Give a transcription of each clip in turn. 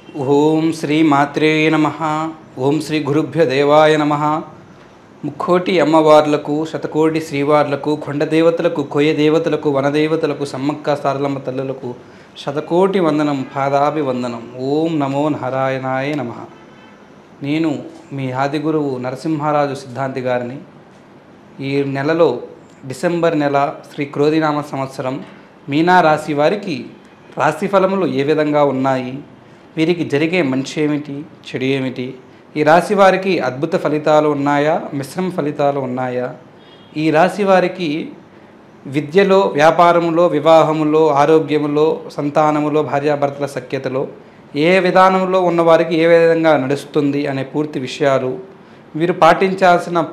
ఓం శ్రీ మాత్రే నమః. ఓం శ్రీ గురుభ్య దేవాయ నమః. ముక్కోటి అమ్మవార్లకు, శతకోటి శ్రీవార్లకు, కొండదేవతలకు, కొయ్య దేవతలకు, వనదేవతలకు, సమ్మక్క సారలమ్మ తల్లులకు శతకోటి వందనం, పాదాభివందనం. ఓం నమో నారాయణాయ నమః. నేను మీ ఆది గురువు నరసింహారాజు సిద్ధాంతి గారిని. ఈ నెలలో డిసెంబర్ నెల శ్రీ క్రోధినామ సంవత్సరం మీనా రాశి వారికి రాశి ఫలములు ఏ విధంగా ఉన్నాయి, వీరికి జరిగే మంచి ఏమిటి, చెడు ఏమిటి, ఈ రాశి వారికి అద్భుత ఫలితాలు ఉన్నాయా, మిశ్రమ ఫలితాలు ఉన్నాయా, ఈ రాశి వారికి విద్యలో, వ్యాపారములో, వివాహములో, ఆరోగ్యములో, సంతానములో, భార్యాభర్తల సఖ్యతలో ఏ విధానంలో ఉన్నవారికి ఏ విధంగా నడుస్తుంది అనే పూర్తి విషయాలు, వీరు పాటించాల్సిన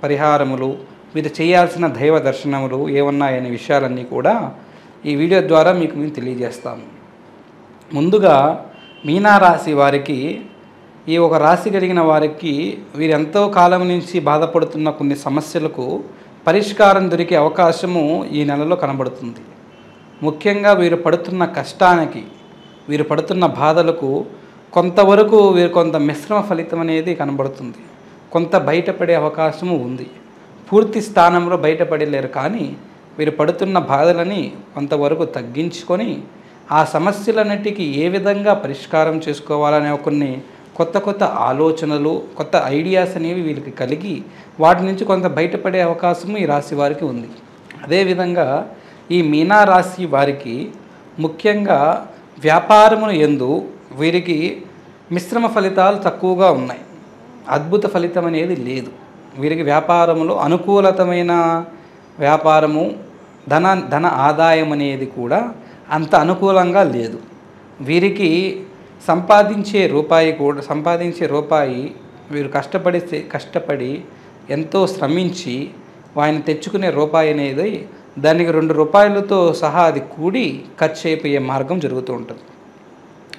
పరిహారములు, వీరు చేయాల్సిన దైవ దర్శనములు ఏమున్నాయనే విషయాలన్నీ కూడా ఈ వీడియో ద్వారా మీకు మేము తెలియజేస్తాము. ముందుగా మీనా రాశి వారికి, ఈ ఒక రాశి కలిగిన వారికి వీరు ఎంతో కాలం నుంచి బాధపడుతున్న కొన్ని సమస్యలకు పరిష్కారం దొరికే అవకాశము ఈ నెలలో కనబడుతుంది. ముఖ్యంగా వీరు పడుతున్న కష్టానికి, వీరు పడుతున్న బాధలకు కొంతవరకు వీరు కొంత మిశ్రమ ఫలితం అనేది కనబడుతుంది. కొంత బయటపడే అవకాశము ఉంది. పూర్తి స్థానంలో బయటపడలేరు, కానీ వీరు పడుతున్న బాధలని కొంతవరకు తగ్గించుకొని ఆ సమస్యలన్నిటికీ ఏ విధంగా పరిష్కారం చేసుకోవాలనే కొన్ని కొత్త కొత్త ఆలోచనలు, కొత్త ఐడియాస్ అనేవి వీళ్ళకి కలిగి వాటి నుంచి కొంత బయటపడే అవకాశము ఈ రాశి వారికి ఉంది. అదేవిధంగా ఈ మీనా రాశి వారికి ముఖ్యంగా వ్యాపారమును యందు వీరికి మిశ్రమ ఫలితాలు తక్కువగా ఉన్నాయి. అద్భుత ఫలితం అనేది లేదు. వీరికి వ్యాపారములో అనుకూలతమైన వ్యాపారము, ధన ఆదాయం అనేది కూడా అంత అనుకూలంగా లేదు. వీరికి సంపాదించే రూపాయి వీరు కష్టపడి ఎంతో శ్రమించి ఆయన తెచ్చుకునే రూపాయి అనేది దానికి 2 రూపాయలతో సహా అది కూడి ఖర్చు అయిపోయే మార్గం జరుగుతూ ఉంటుంది.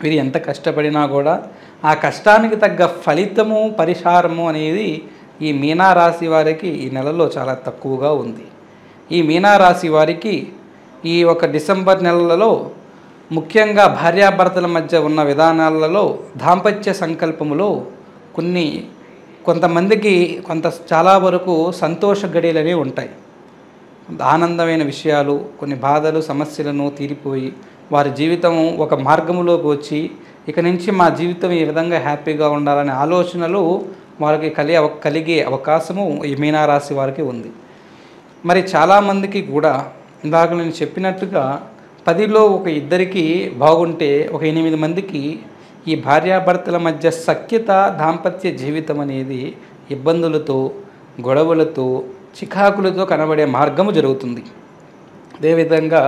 వీరు ఎంత కష్టపడినా కూడా ఆ కష్టానికి తగ్గ ఫలితము, పరిహారము అనేది ఈ మీనా రాశి వారికి ఈ నెలలో చాలా తక్కువగా ఉంది. ఈ మీనా రాశి వారికి ఈ ఒక డిసెంబర్ నెలలో ముఖ్యంగా భార్యాభర్తల మధ్య ఉన్న విధానాలలో, దాంపత్య సంకల్పములో కొంతమందికి చాలా వరకు సంతోష గడియలనే ఉంటాయి. ఆనందమైన విషయాలు, కొన్ని బాధలు, సమస్యలను తీరిపోయి వారి జీవితం ఒక మార్గంలోకి వచ్చి ఇక నుంచి మా జీవితం ఈ విధంగా హ్యాపీగా ఉండాలనే ఆలోచనలు వారికి కలిగే అవకాశము ఈ మీనా రాశి వారికి ఉంది. మరి చాలామందికి కూడా ఇందాక నేను చెప్పినట్టుగా 10లో ఒక ఇద్దరికి బాగుంటే ఒక 8 మందికి ఈ భార్యాభర్తల మధ్య సఖ్యత, దాంపత్య జీవితం అనేది ఇబ్బందులతో, గొడవలతో, చికాకులతో కనబడే మార్గము జరుగుతుంది. అదేవిధంగా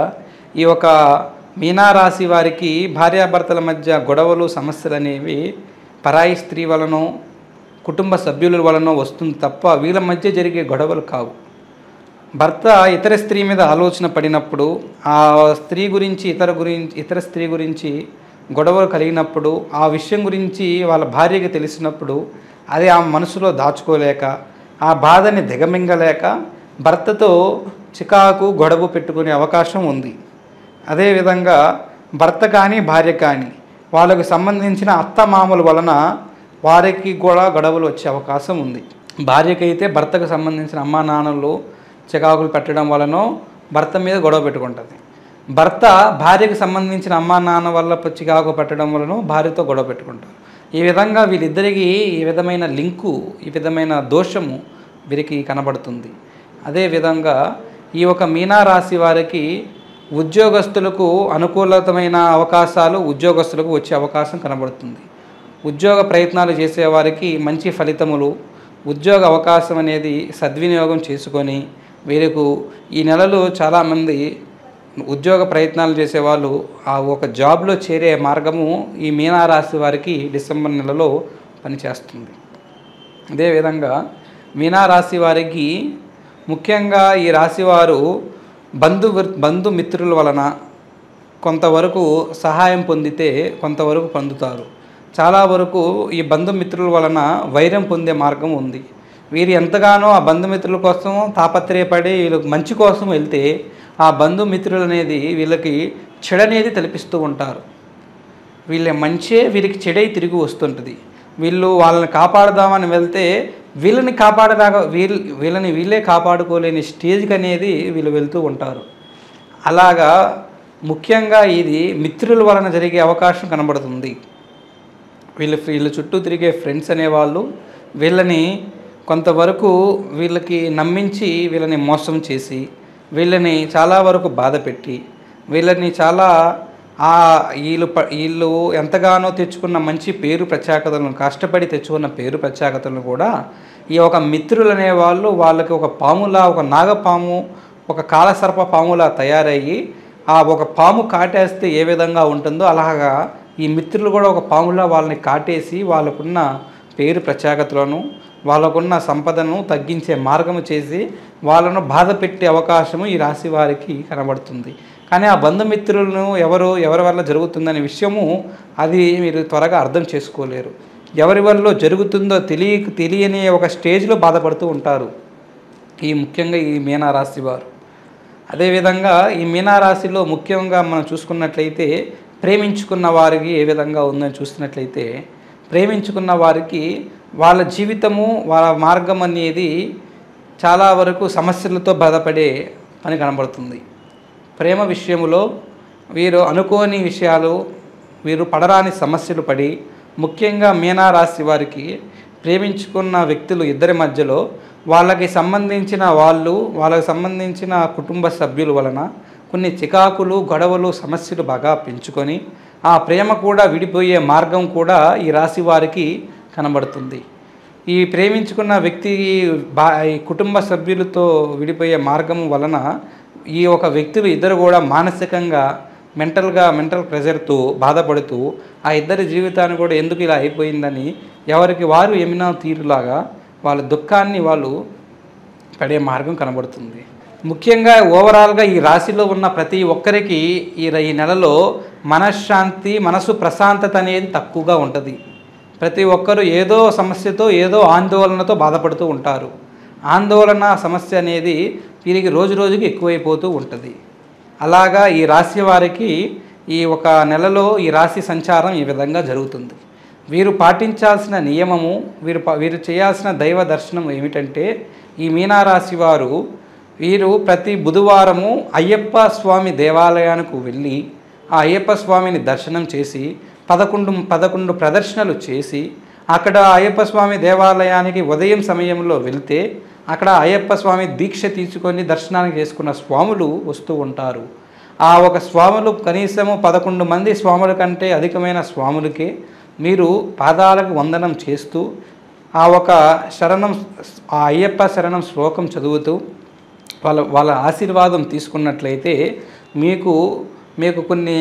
ఈ ఒక మీనా రాశి వారికి భార్యాభర్తల మధ్య గొడవలు, సమస్యలు అనేవి పరాయి స్త్రీ వలనో, కుటుంబ సభ్యుల వలనో వస్తుంది తప్ప వీళ్ళ మధ్య జరిగే గొడవలు కావు. భర్త ఇతర స్త్రీ మీద ఆలోచన పడినప్పుడు, ఆ స్త్రీ గురించి ఇతర స్త్రీ గురించి గొడవలు కలిగినప్పుడు, ఆ విషయం గురించి వాళ్ళ భార్యకి తెలిసినప్పుడు అది ఆ మనసులో దాచుకోలేక, ఆ బాధని దిగమింగలేక భర్తతో చికాకు, గొడవ పెట్టుకునే అవకాశం ఉంది. అదేవిధంగా భర్త కానీ, భార్య కానీ వాళ్ళకు సంబంధించిన అత్తమామల వలన వారికి కూడా గొడవలు వచ్చే అవకాశం ఉంది. భార్యకైతే భర్తకు సంబంధించిన అమ్మా నాన్నలు చికాకులు పెట్టడం వలనో భర్త మీద గొడవ పెట్టుకుంటుంది. భర్త భార్యకు సంబంధించిన అమ్మా నాన్న వల్ల చికాకు పెట్టడం వలనో భార్యతో గొడవ పెట్టుకుంటారు. ఈ విధంగా వీళ్ళిద్దరికీ ఈ విధమైన లింకు, ఈ విధమైన దోషము వీరికి కనబడుతుంది. అదేవిధంగా ఈ ఒక మీనా రాశి వారికి ఉద్యోగస్తులకు అనుకూలమైన అవకాశాలు ఉద్యోగస్తులకు వచ్చే అవకాశం కనబడుతుంది. ఉద్యోగ ప్రయత్నాలు చేసేవారికి మంచి ఫలితములు, ఉద్యోగ అవకాశం అనేది సద్వినియోగం చేసుకొని వీరికి ఈ నెలలో చాలామంది ఉద్యోగ ప్రయత్నాలు చేసేవాళ్ళు ఆ ఒక జాబ్లో చేరే మార్గము ఈ మీనా రాశి వారికి డిసెంబర్ నెలలో పనిచేస్తుంది. అదేవిధంగా మీనా రాశి వారికి ముఖ్యంగా ఈ రాశివారు బంధుమిత్రుల వలన కొంతవరకు సహాయం పొందితే కొంతవరకు పొందుతారు. చాలా వరకు ఈ బంధుమిత్రుల వలన వైరం పొందే మార్గం ఉంది. వీరు ఎంతగానో ఆ బంధుమిత్రుల కోసం తాపత్రయపడి వీళ్ళకి మంచి కోసం వెళ్తే ఆ బంధుమిత్రులు అనేది వీళ్ళకి చెడు అనేది తలపిస్తూ ఉంటారు. వీళ్ళ మంచే వీరికి చెడై తిరిగి వస్తుంటుంది. వీళ్ళు వాళ్ళని కాపాడదామని వెళ్తే వీళ్ళని కాపాడరాగా వీళ్ళని వీళ్ళే కాపాడుకోలేని స్టేజ్కి అనేది వీళ్ళు వెళ్తూ ఉంటారు. అలాగా ముఖ్యంగా ఇది మిత్రుల వలన జరిగే అవకాశం కనబడుతుంది. వీళ్ళ చుట్టూ తిరిగే ఫ్రెండ్స్ అనేవాళ్ళు వీళ్ళని కొంతవరకు వీళ్ళకి నమ్మించి వీళ్ళని మోసం చేసి వీళ్ళని చాలా వరకు బాధ పెట్టి వీళ్ళని చాలా వీళ్ళు ఎంతగానో తెచ్చుకున్న మంచి పేరు ప్రత్యేకతలను కష్టపడి తెచ్చుకున్న పేరు ప్రత్యేకతలను కూడా ఈ ఒక మిత్రులు అనేవాళ్ళు వాళ్ళకి ఒక పాములా, ఒక నాగపాము, ఒక కాలసర్ప పాములా తయారయ్యి ఆ ఒక పాము కాటేస్తే ఏ విధంగా ఉంటుందో అలాగా ఈ మిత్రులు కూడా ఒక పాములా వాళ్ళని కాటేసి వాళ్ళకున్న పేరు ప్రత్యేకతలను వాళ్ళకున్న సంపదను తగ్గించే మార్గము చేసి వాళ్ళను బాధ పెట్టే అవకాశము ఈ రాశి వారికి కనబడుతుంది. కానీ ఆ బంధుమిత్రులను ఎవరి వల్ల జరుగుతుందనే విషయము అది మీరు త్వరగా అర్థం చేసుకోలేరు. ఎవరి వల్ల జరుగుతుందో తెలియని ఒక స్టేజ్లో బాధపడుతూ ఉంటారు ముఖ్యంగా ఈ మీనారాశి వారు. అదేవిధంగా ఈ మీనారాశిలో ముఖ్యంగా మనం చూసుకున్నట్లయితే ప్రేమించుకున్న వారికి ఏ విధంగా ఉందని చూసినట్లయితే ప్రేమించుకున్న వారికి వాళ్ళ జీవితము వాళ్ళ మార్గం అనేది చాలా వరకు సమస్యలతో బాధపడే పని కనబడుతుంది. ప్రేమ విషయంలో వీరు అనుకోని విషయాలు వీరు పడరాని సమస్యలు పడి ముఖ్యంగా మీనారాశి వారికి ప్రేమించుకున్న వ్యక్తులు ఇద్దరి మధ్యలో వాళ్ళకి సంబంధించిన కుటుంబ సభ్యుల వలన కొన్ని చికాకులు, గొడవలు, సమస్యలు బాగా పెంచుకొని ఆ ప్రేమ కూడా విడిపోయే మార్గం కూడా ఈ రాశి వారికి కనబడుతుంది. ఈ ప్రేమించుకున్న వ్యక్తి ఈ కుటుంబ సభ్యులతో విడిపోయే మార్గం వలన ఈ ఒక వ్యక్తులు ఇద్దరు కూడా మానసికంగా మెంటల్ ప్రెషర్తో బాధపడుతూ ఆ ఇద్దరి జీవితాన్ని కూడా ఎందుకు ఇలా అయిపోయిందని ఎవరికి వారు ఏమినా తీరులాగా వాళ్ళ దుఃఖాన్ని వాళ్ళు పడే మార్గం కనబడుతుంది. ముఖ్యంగా ఓవరాల్గా ఈ రాశిలో ఉన్న ప్రతి ఒక్కరికి ఈ నెలలో మనశ్శాంతి, మనసు ప్రశాంతత అనేది తక్కువగా ఉంటుంది. ప్రతి ఒక్కరూ ఏదో సమస్యతో ఏదో ఆందోళనతో బాధపడుతూ ఉంటారు. ఆందోళన సమస్య అనేది వీరికి రోజు రోజుకి ఎక్కువైపోతూ ఉంటుంది. అలాగా ఈ రాశి వారికి ఈ ఒక నెలలో ఈ రాశి సంచారం ఈ విధంగా జరుగుతుంది. వీరు పాటించాల్సిన నియమము, వీరు చేయాల్సిన దైవ దర్శనం ఏమిటంటే ఈ మీనారాశి వారు ప్రతి బుధవారము అయ్యప్ప స్వామి దేవాలయానికి వెళ్ళి ఆ అయ్యప్ప స్వామిని దర్శనం చేసి 11 ప్రదర్శనలు చేసి అక్కడ అయ్యప్ప స్వామి దేవాలయానికి ఉదయం సమయంలో వెళ్తే అక్కడ అయ్యప్ప స్వామి దీక్ష తీసుకొని దర్శనానికి చేసుకున్న స్వాములు వస్తూ ఉంటారు. ఆ ఒక స్వాములు కనీసము 11 మంది స్వాముల కంటే అధికమైన స్వాములకే మీరు పాదాలకు వందనం చేస్తూ ఆ అయ్యప్ప శరణం శ్లోకం చదువుతూ వాళ్ళ ఆశీర్వాదం తీసుకున్నట్లయితే మీకు కొన్ని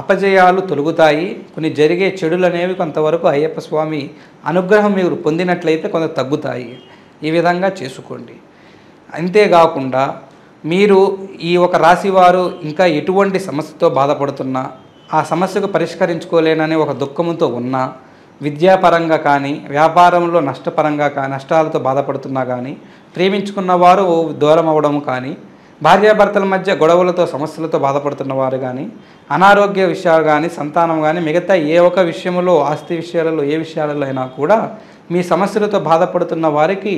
అపజయాలు తొలగుతాయి. కొన్ని జరిగే చెడులు అనేవి కొంతవరకు అయ్యప్ప స్వామి అనుగ్రహం మీరు పొందినట్లయితే కొంత తగ్గుతాయి. ఈ విధంగా చేసుకోండి. అంతేకాకుండా మీరు ఈ ఒక రాశివారు ఇంకా ఎటువంటి సమస్యతో బాధపడుతున్నా ఆ సమస్యకు పరిష్కరించుకోలేననే ఒక దుఃఖంతో ఉన్నా, విద్యాపరంగా కానీ వ్యాపారంలో నష్టాలతో బాధపడుతున్నా కానీ, ప్రేమించుకున్న వారు దూరం అవ్వడం కానీ, భార్యాభర్తల మధ్య గొడవలతో సమస్యలతో బాధపడుతున్న వారు కానీ, అనారోగ్య విషయాలు కానీ, సంతానం కానీ, మిగతా ఏ ఒక విషయంలో ఆస్తి విషయాలలో ఏ విషయాలలో అయినా కూడా మీ సమస్యలతో బాధపడుతున్న వారికి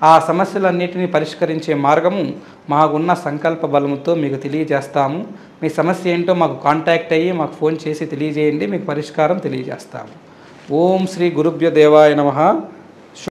ఆ సమస్యలన్నిటినీ పరిష్కరించే మార్గము మాకున్న సంకల్ప బలముతో మీకు తెలియజేస్తాము. మీ సమస్య ఏంటో మాకు కాంటాక్ట్ అయ్యి మాకు ఫోన్ చేసి తెలియజేయండి, మీకు పరిష్కారం తెలియజేస్తాము. ఓం శ్రీ గురుభ్యో దేవాయ నమః.